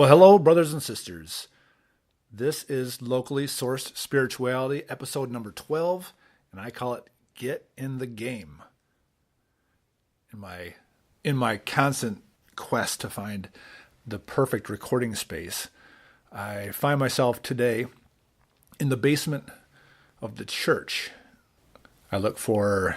Well, hello, brothers and sisters. This is Locally Sourced Spirituality, episode number 12, and I call it Get in the Game. In my constant quest to find the perfect recording space, I find myself today in the basement of the church. I look for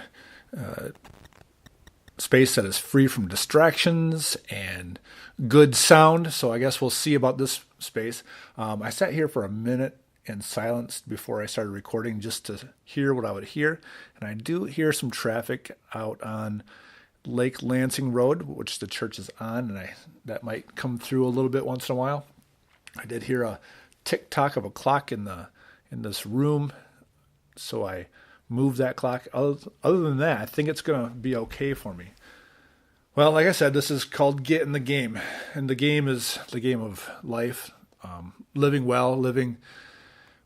space that is free from distractions and good sound. So I guess we'll see about this space. I sat here for a minute in silence before I started recording just to hear what I would hear. And I do hear some traffic out on Lake Lansing Road, which the church is on, and that might come through a little bit once in a while. I did hear a tick-tock of a clock in this room, so I moved that clock. Other than that, I think it's going to be okay for me. Well, like I said, this is called Get in the Game, and the game is the game of life, living well, living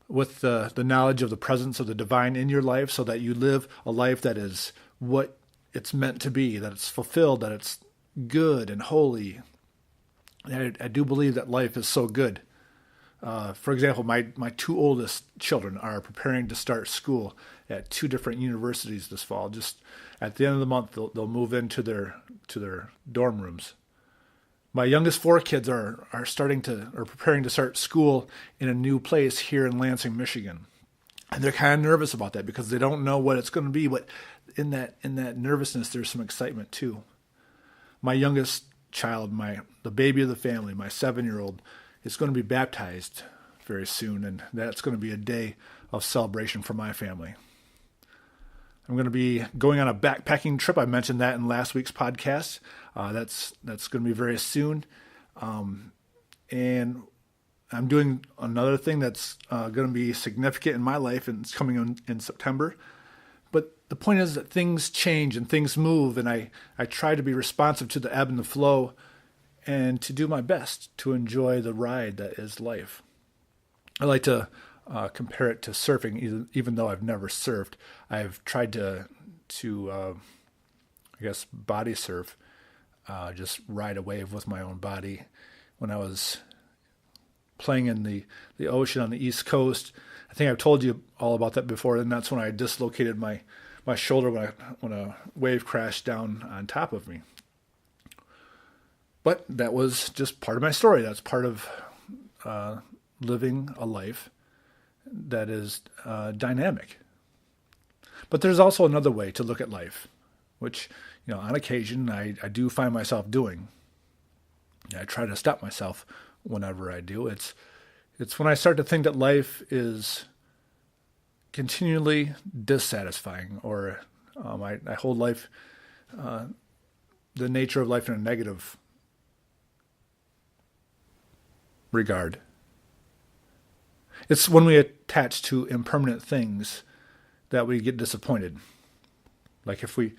with the knowledge of the presence of the divine in your life so that you live a life that is what it's meant to be, that it's fulfilled, that it's good and holy. I do believe that life is so good. For example, my two oldest children are preparing to start school at two different universities this fall. Just at the end of the month, they'll move into their dorm rooms. My youngest four kids are preparing to start school in a new place here in Lansing, Michigan, and they're kind of nervous about that because they don't know what it's going to be. But in that nervousness, there's some excitement too. My youngest child, the baby of the family, my 7-year-old, is going to be baptized very soon, and that's going to be a day of celebration for my family. I'm going to be going on a backpacking trip. I mentioned that in last week's podcast. That's going to be very soon. And I'm doing another thing that's going to be significant in my life, and it's coming in September. But the point is that things change and things move, and I try to be responsive to the ebb and the flow and to do my best to enjoy the ride that is life. I like to compare it to surfing, even though I've never surfed. I've tried to body surf, just ride a wave with my own body. When I was playing in the ocean on the East Coast, I think I've told you all about that before, and that's when I dislocated my shoulder when a wave crashed down on top of me. But that was just part of my story. That's part of living a life that is dynamic. But there's also another way to look at life, which, on occasion I do find myself doing. I try to stop myself whenever I do. It's when I start to think that life is continually dissatisfying, or I hold life, the nature of life in a negative regard. It's when we attach to impermanent things that we get disappointed. Like if we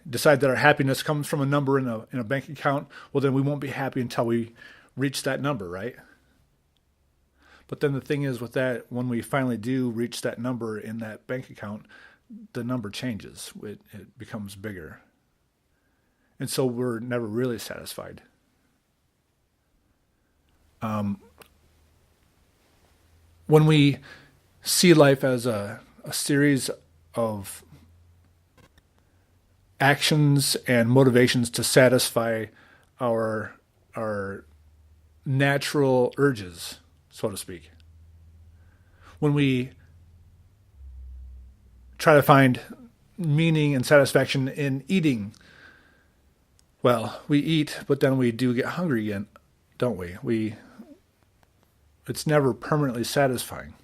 decide that our happiness comes from a number in a bank account, well, then we won't be happy until we reach that number, right? But then the thing is with that, when we finally do reach that number in that bank account, the number changes. It becomes bigger. And so we're never really satisfied. When we see life as a series of actions and motivations to satisfy our natural urges, so to speak. When we try to find meaning and satisfaction in eating, well, we eat, but then we do get hungry again, don't we? It's never permanently satisfying.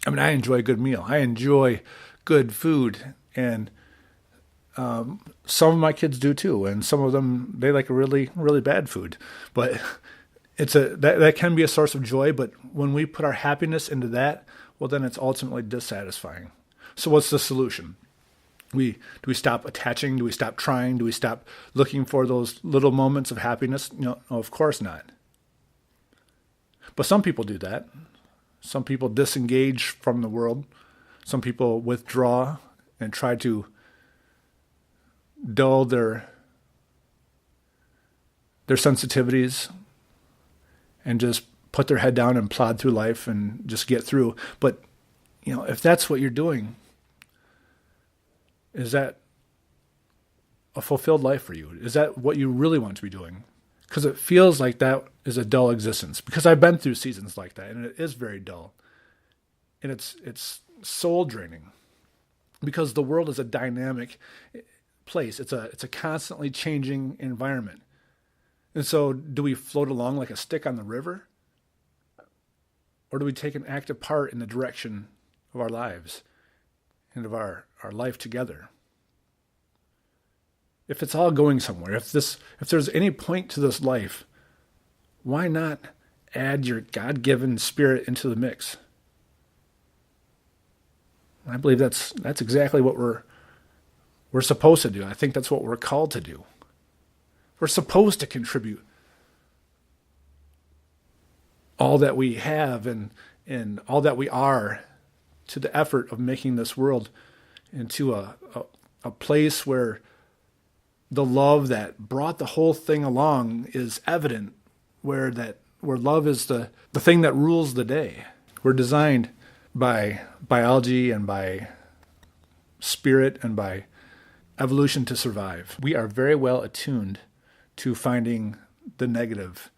I mean, I enjoy a good meal. I enjoy good food, and some of my kids do too, and some of them, they like really, really bad food. But that can be a source of joy, but when we put our happiness into that, well, then it's ultimately dissatisfying. So what's the solution? Do we stop attaching? Do we stop trying? Do we stop looking for those little moments of happiness? No, of course not. But some people do that. Some people disengage from the world. Some people withdraw and try to dull their sensitivities and just put their head down and plod through life and just get through. But, if that's what you're doing, is that a fulfilled life for you? Is that what you really want to be doing? Because it feels like that is a dull existence. Because I've been through seasons like that, and it is very dull. And it's soul draining. Because the world is a dynamic place. It's a constantly changing environment. And so do we float along like a stick on the river? Or do we take an active part in the direction of our lives and of our life together? If it's all going somewhere, if there's any point to this life, why not add your God-given spirit into the mix? I believe that's exactly what we're supposed to do. I think that's what we're called to do. We're supposed to contribute all that we have and all that we are to the effort of making this world into a place where the love that brought the whole thing along is evident, where love is the thing that rules the day. We're designed by biology and by spirit and by evolution to survive. We are very well attuned to finding the negative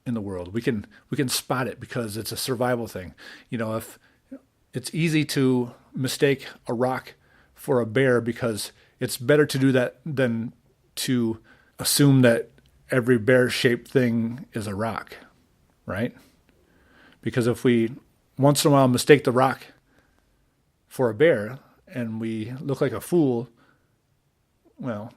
in the world. We can spot it because it's a survival thing. If it's easy to mistake a rock for a bear, because it's better to do that than to assume that every bear-shaped thing is a rock, right? Because if we once in a while mistake the rock for a bear and we look like a fool, well,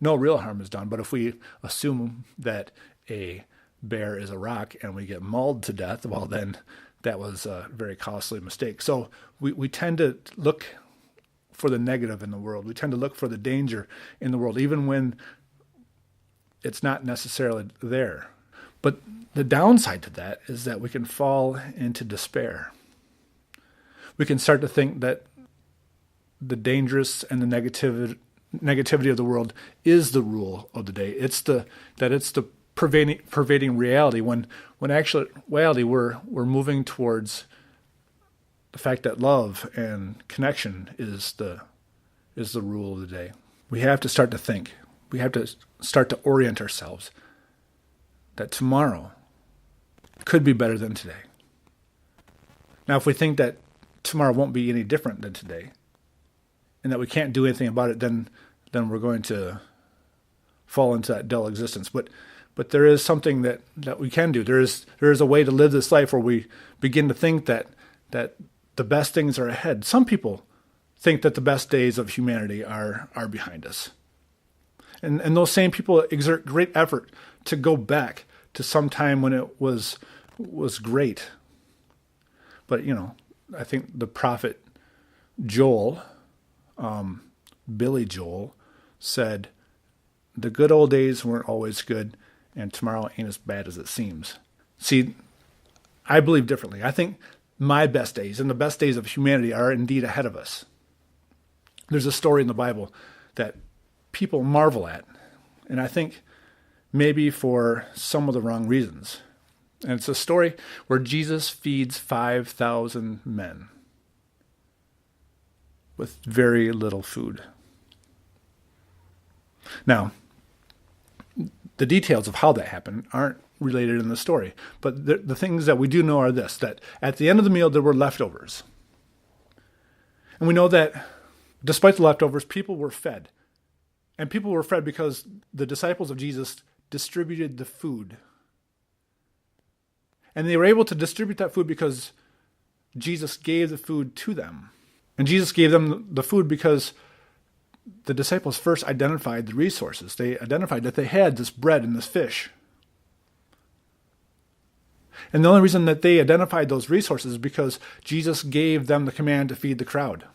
no real harm is done. But if we assume that a bear is a rock and we get mauled to death, well, then that was a very costly mistake. So we tend to look for the negative in the world. We tend to look for the danger in the world, even when it's not necessarily there. But the downside to that is that we can fall into despair. We can start to think that the dangerous and the negativity of the world is the rule of the day. It's the pervading reality, when actually reality we're moving towards the fact that love and connection is the rule of the day. We have to start to think. We have to start to orient ourselves that tomorrow could be better than today. Now, if we think that tomorrow won't be any different than today, and that we can't do anything about it, then we're going to fall into that dull existence. But there is something that we can do. There is a way to live this life where we begin to think that the best things are ahead. Some people think that the best days of humanity are behind us. And those same people exert great effort to go back to some time when it was great. But, I think the prophet Joel, Billy Joel, said, "The good old days weren't always good, and tomorrow ain't as bad as it seems." See, I believe differently. I think my best days and the best days of humanity are indeed ahead of us. There's a story in the Bible that people marvel at, and I think maybe for some of the wrong reasons. And it's a story where Jesus feeds 5,000 men with very little food. Now, the details of how that happened aren't related in the story, but the things that we do know are this, that at the end of the meal there were leftovers. And we know that despite the leftovers, people were fed. And people were fed because the disciples of Jesus distributed the food. And they were able to distribute that food because Jesus gave the food to them. And Jesus gave them the food because the disciples first identified the resources. They identified that they had this bread and this fish. And the only reason that they identified those resources is because Jesus gave them the command to feed the crowd.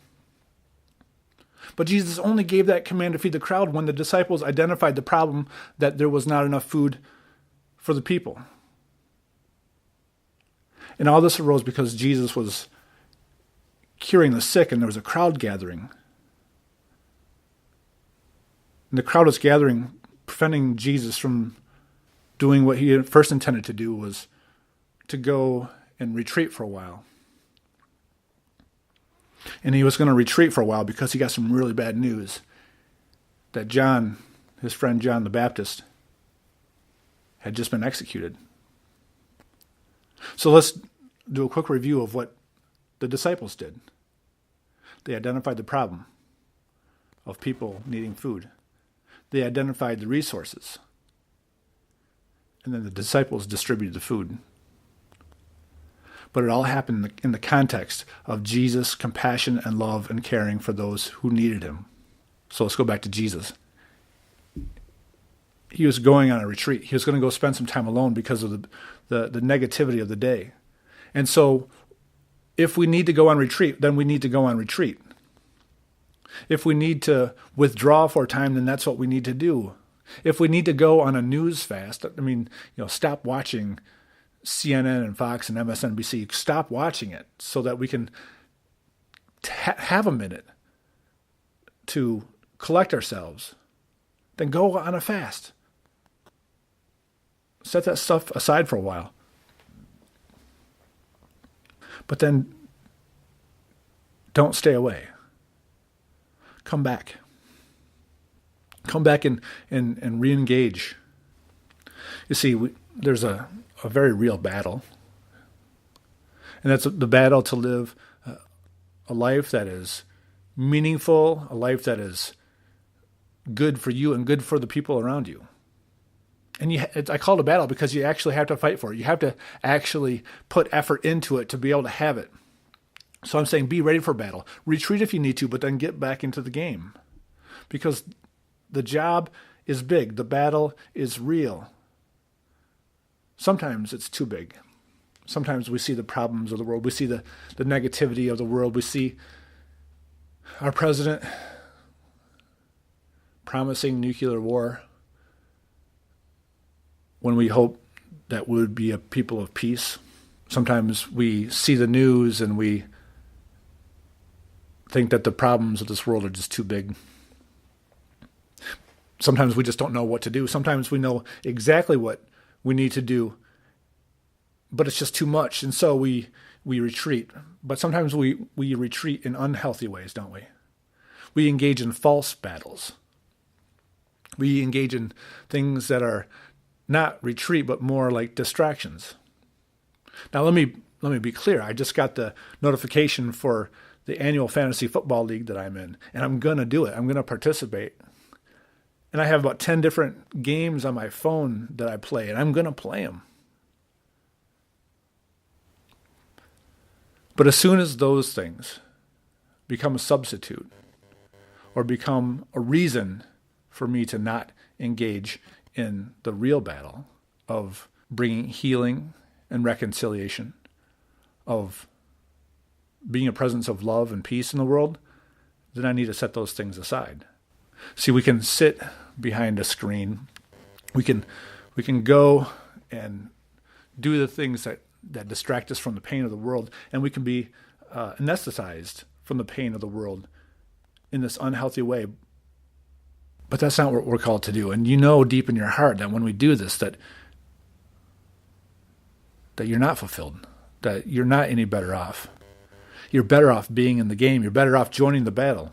But Jesus only gave that command to feed the crowd when the disciples identified the problem that there was not enough food for the people. And all this arose because Jesus was curing the sick and there was a crowd gathering. And the crowd was gathering, preventing Jesus from doing what he first intended to do, was to go and retreat for a while. And he was going to retreat for a while because he got some really bad news that John, his friend John the Baptist, had just been executed. So let's do a quick review of what the disciples did. They identified the problem of people needing food. They identified the resources. And then the disciples distributed the food. But it all happened in the context of Jesus' compassion and love and caring for those who needed him. So let's go back to Jesus. He was going on a retreat. He was going to go spend some time alone because of the negativity of the day. And so if we need to go on retreat, then we need to go on retreat. If we need to withdraw for a time, then that's what we need to do. If we need to go on a news fast, stop watching CNN and Fox and MSNBC. Stop watching it so that we can have a minute to collect ourselves. Then go on a fast. Set that stuff aside for a while. But then don't stay away. Come back. Come back and re-engage. You see, there's a very real battle. And that's the battle to live a life that is meaningful, a life that is good for you and good for the people around you. And I call it a battle because you actually have to fight for it. You have to actually put effort into it to be able to have it. So I'm saying be ready for battle. Retreat if you need to, but then get back into the game. Because the job is big. The battle is real. Sometimes it's too big. Sometimes we see the problems of the world. We see the negativity of the world. We see our president promising nuclear war when we hope that we would be a people of peace. Sometimes we see the news and we think that the problems of this world are just too big. Sometimes we just don't know what to do. Sometimes we know exactly what we need to do, but it's just too much, and so we retreat. But sometimes we retreat in unhealthy ways, don't we? We engage in false battles. We engage in things that are not retreat, but more like distractions. Now, let me be clear. I just got the notification for the annual fantasy football league that I'm in, and I'm going to do it. I'm going to participate. And I have about 10 different games on my phone that I play, and I'm going to play them. But as soon as those things become a substitute or become a reason for me to not engage in the real battle of bringing healing and reconciliation, of being a presence of love and peace in the world, then I need to set those things aside. See, we can sit behind a screen. We can go and do the things that distract us from the pain of the world, and we can be anesthetized from the pain of the world in this unhealthy way. But that's not what we're called to do. And you know deep in your heart that when we do this, that you're not fulfilled, that you're not any better off. You're better off being in the game. You're better off joining the battle.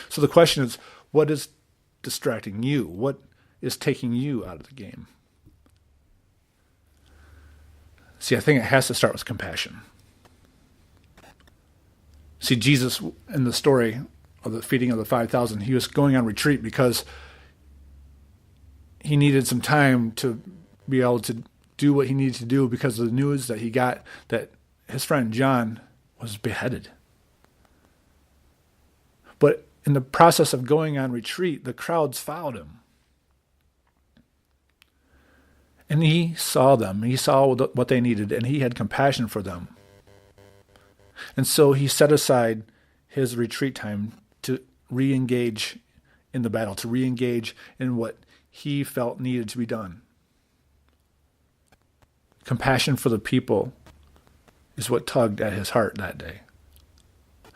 So the question is, what is distracting you? What is taking you out of the game? See, I think it has to start with compassion. See, Jesus, in the story of the feeding of the 5,000, he was going on retreat because he needed some time to be able to do what he needed to do because of the news that he got that his friend John was beheaded. But in the process of going on retreat, the crowds followed him. And he saw them. He saw what they needed, and he had compassion for them. And so he set aside his retreat time to re-engage in the battle, to re-engage in what he felt needed to be done. Compassion for the people is what tugged at his heart that day.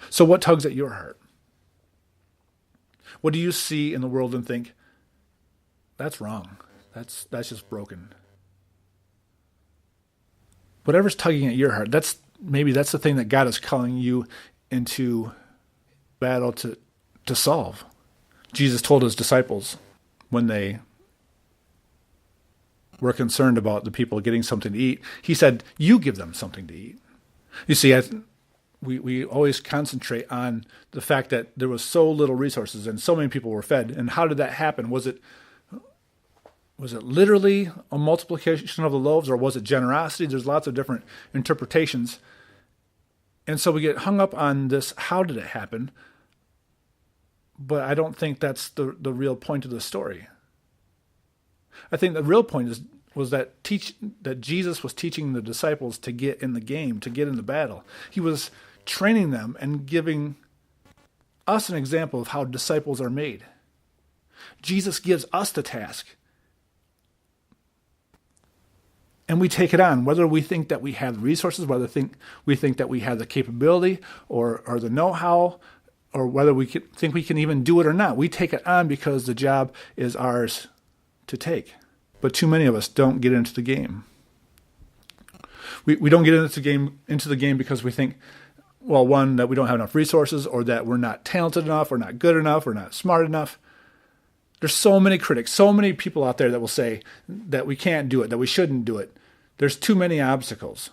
So what tugs at your heart? What do you see in the world and think, that's wrong. That's just broken. Whatever's tugging at your heart, that's the thing that God is calling you into battle to solve. Jesus told his disciples when they were concerned about the people getting something to eat, he said, "You give them something to eat." You see, we always concentrate on the fact that there was so little resources and so many people were fed. And how did that happen? Was it literally a multiplication of the loaves, or was it generosity? There's lots of different interpretations. And so we get hung up on this, how did it happen? But I don't think that's the real point of the story. I think the real point was that Jesus was teaching the disciples to get in the game, to get in the battle. He was training them and giving us an example of how disciples are made. Jesus gives us the task. And we take it on, whether we think that we have the resources, whether we think that we have the capability or the know-how, or whether we think we can even do it or not. We take it on because the job is ours to take. But too many of us don't get into the game. We don't get into the game because we think, well, one, that we don't have enough resources, or that we're not talented enough, or not good enough, or not smart enough. There's so many critics, so many people out there that will say that we can't do it, that we shouldn't do it. There's too many obstacles.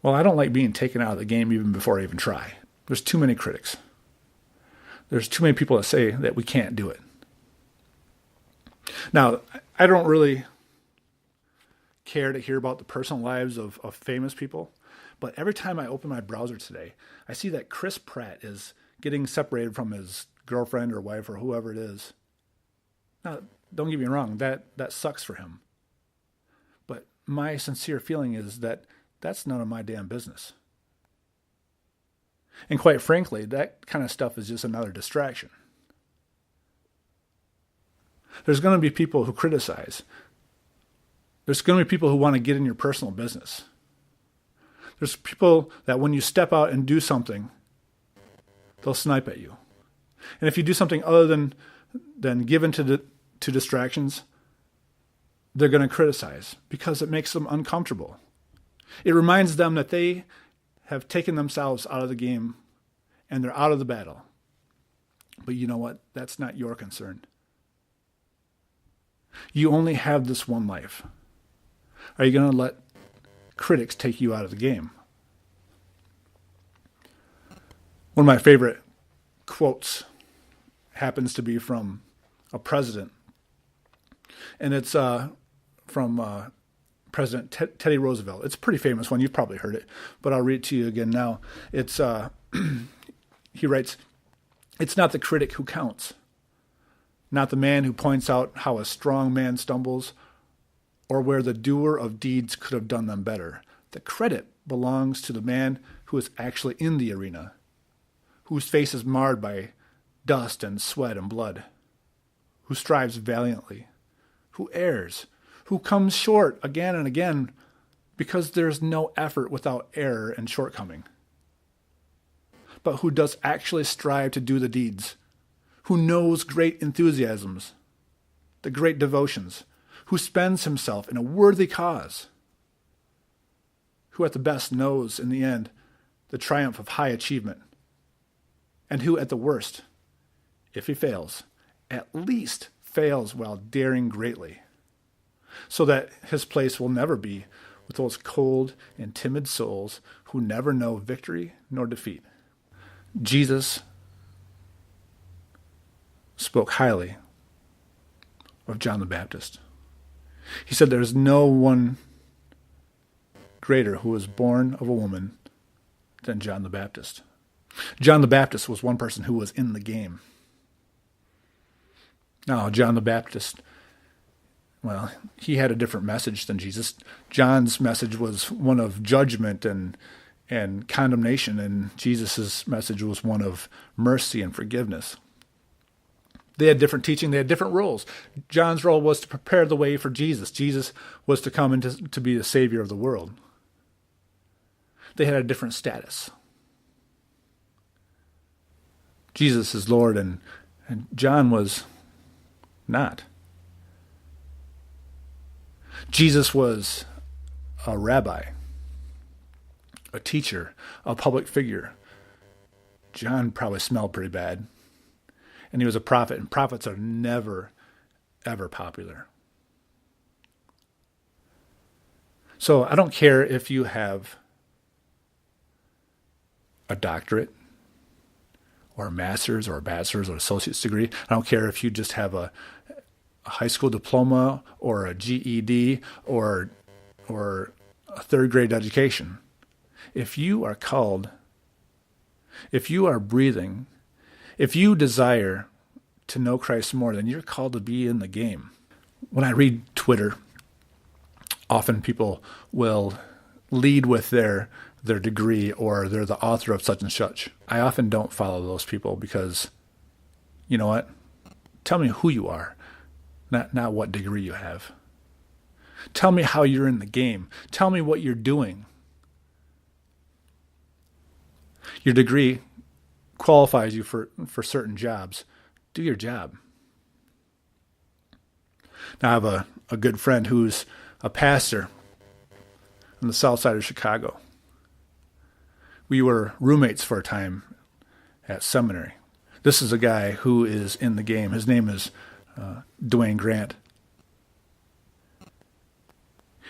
Well, I don't like being taken out of the game even before I even try. There's too many critics. There's too many people that say that we can't do it. Now, I don't really care to hear about the personal lives of famous people, but every time I open my browser today, I see that Chris Pratt is getting separated from his girlfriend or wife or whoever it is. Now, don't get me wrong, that sucks for him. But my sincere feeling is that that's none of my damn business. And quite frankly, that kind of stuff is just another distraction. There's going to be people who criticize. There's going to be people who want to get in your personal business. There's people that when you step out and do something, they'll snipe at you. And if you do something other than give in to distractions, they're going to criticize because it makes them uncomfortable. It reminds them that they have taken themselves out of the game and they're out of the battle. But you know what? That's not your concern. You only have this one life. Are you going to let critics take you out of the game? One of my favorite quotes happens to be from a president. And it's from President Teddy Roosevelt. It's a pretty famous one. You've probably heard it, but I'll read it to you again now. It's he writes, "It's not the critic who counts, not the man who points out how a strong man stumbles or where the doer of deeds could have done them better. The credit belongs to the man who is actually in the arena, whose face is marred by dust and sweat and blood, who strives valiantly, who errs, who comes short again and again because there's no effort without error and shortcoming, but who does actually strive to do the deeds, who knows great enthusiasms, the great devotions, who spends himself in a worthy cause, who at the best knows in the end the triumph of high achievement, and who at the worst, if he fails, at least fails while daring greatly, so that his place will never be with those cold and timid souls who never know victory nor defeat." Jesus spoke highly of John the Baptist. He said there is no one greater who was born of a woman than John the Baptist. John the Baptist was one person who was in the game. Now, John the Baptist, well, he had a different message than Jesus. John's message was one of judgment and condemnation, and Jesus' message was one of mercy and forgiveness. They had different teaching. They had different roles. John's role was to prepare the way for Jesus. Jesus was to come and to be the Savior of the world. They had a different status. Jesus is Lord, and John was not. Jesus was a rabbi, a teacher, a public figure. John probably smelled pretty bad. And he was a prophet, and prophets are never, ever popular. So I don't care if you have a doctorate or a master's or a bachelor's or associate's degree. I don't care if you just have a high school diploma or a GED or a third grade education. If you are called, if you are breathing, if you desire to know Christ more, then you're called to be in the game. When I read Twitter, often people will lead with their degree or they're the author of such and such. I often don't follow those people because, you know what? Tell me who you are, not what degree you have. Tell me how you're in the game. Tell me what you're doing. Your degree qualifies you for certain jobs. Do your job. Now, I have a good friend who's a pastor on the south side of Chicago. We were roommates for a time at seminary. This is a guy who is in the game. His name is Dwayne Grant.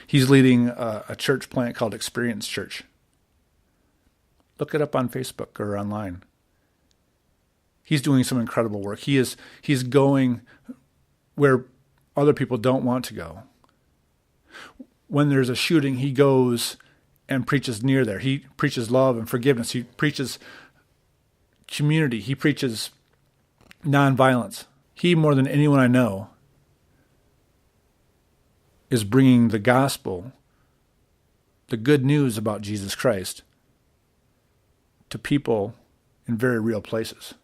He's leading a church plant called Experience Church. Look it up on Facebook or online. He's doing some incredible work. He's going where other people don't want to go. When there's a shooting, he goes and preaches near there. He preaches love and forgiveness. He preaches community. He preaches nonviolence. He, more than anyone I know, is bringing the gospel, the good news about Jesus Christ, to people in very real places.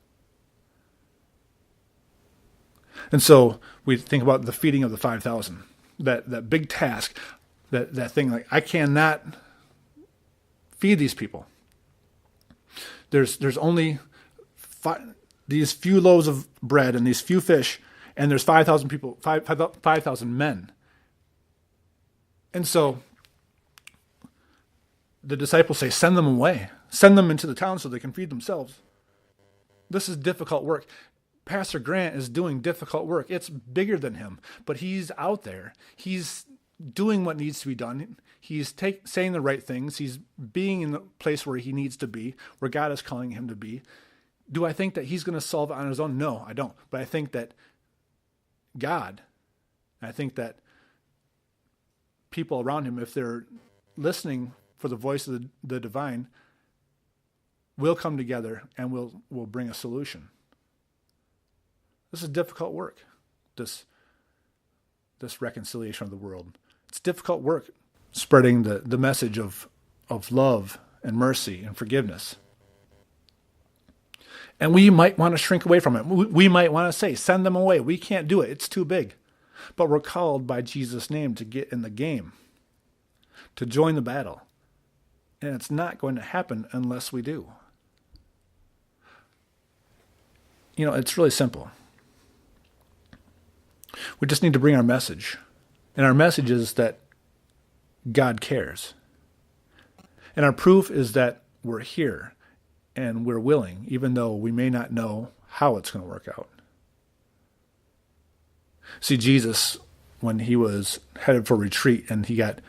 And so we think about the feeding of the 5,000, that big task, that thing, like, I cannot feed these people. There's only these few loaves of bread and these few fish, and there's 5,000 people, 5,000 men. And so the disciples say, send them away. Send them into the town so they can feed themselves. This is difficult work. Pastor Grant is doing difficult work. It's bigger than him, but he's out there. He's doing what needs to be done. He's saying the right things. He's being in the place where he needs to be, where God is calling him to be. Do I think that he's going to solve it on his own? No, I don't. But I think that I think that people around him, if they're listening for the voice of the divine, will come together and will bring a solution. This is difficult work, this reconciliation of the world. It's difficult work spreading the message of love and mercy and forgiveness. And we might want to shrink away from it. We might want to say, send them away. We can't do it. It's too big. But we're called by Jesus' name to get in the game, to join the battle. And it's not going to happen unless we do. You know, it's really simple. We just need to bring our message. And our message is that God cares. And our proof is that we're here and we're willing, even though we may not know how it's going to work out. See, Jesus, when he was headed for retreat and he got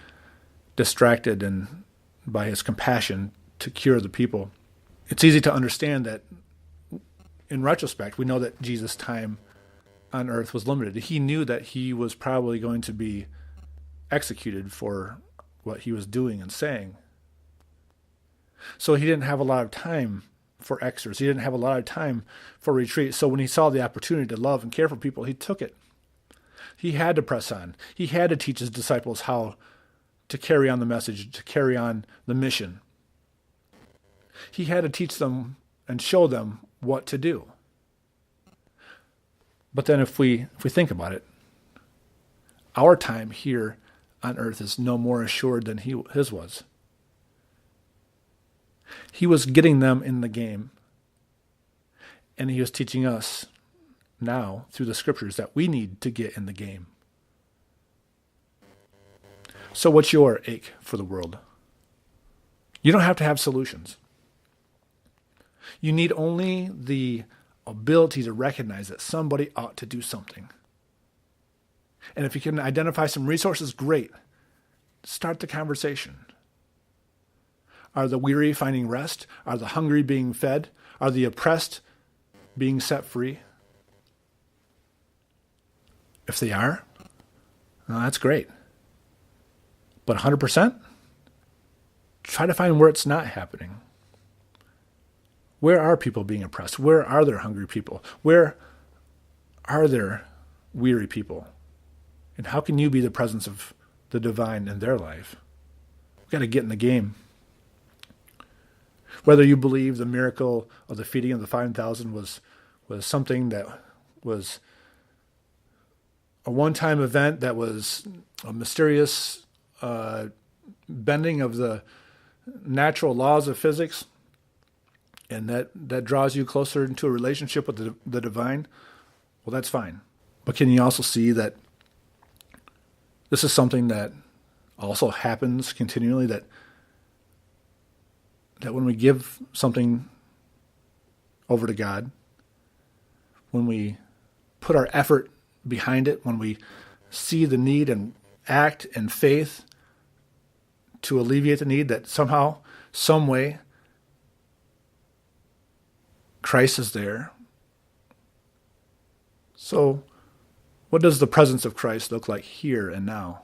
distracted and by his compassion to cure the people, it's easy to understand that in retrospect, we know that Jesus' time on earth was limited. He knew that he was probably going to be executed for what he was doing and saying. So he didn't have a lot of time for extras. He didn't have a lot of time for retreat. So when he saw the opportunity to love and care for people, he took it. He had to press on. He had to teach his disciples how to carry on the message, to carry on the mission. He had to teach them and show them what to do. But then if we think about it, our time here on earth is no more assured than his was. He was getting them in the game, and he was teaching us now through the scriptures that we need to get in the game. So what's your ache for the world? You don't have to have solutions. You need only the ability to recognize that somebody ought to do something. And if you can identify some resources, great. Start the conversation. Are the weary finding rest? Are the hungry being fed? Are the oppressed being set free? If they are, well, that's great. But 100%? Try to find where it's not happening. Where are people being oppressed? Where are there hungry people? Where are there weary people? And how can you be the presence of the divine in their life? We've got to get in the game. Whether you believe the miracle of the feeding of the 5,000 was something that was a one-time event, that was a mysterious bending of the natural laws of physics, and that draws you closer into a relationship with the divine, well, that's fine. But can you also see that this is something that also happens continually, that when we give something over to God, when we put our effort behind it, when we see the need and act in faith to alleviate the need, that somehow, some way, Christ is there. So, what does the presence of Christ look like here and now?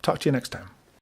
Talk to you next time.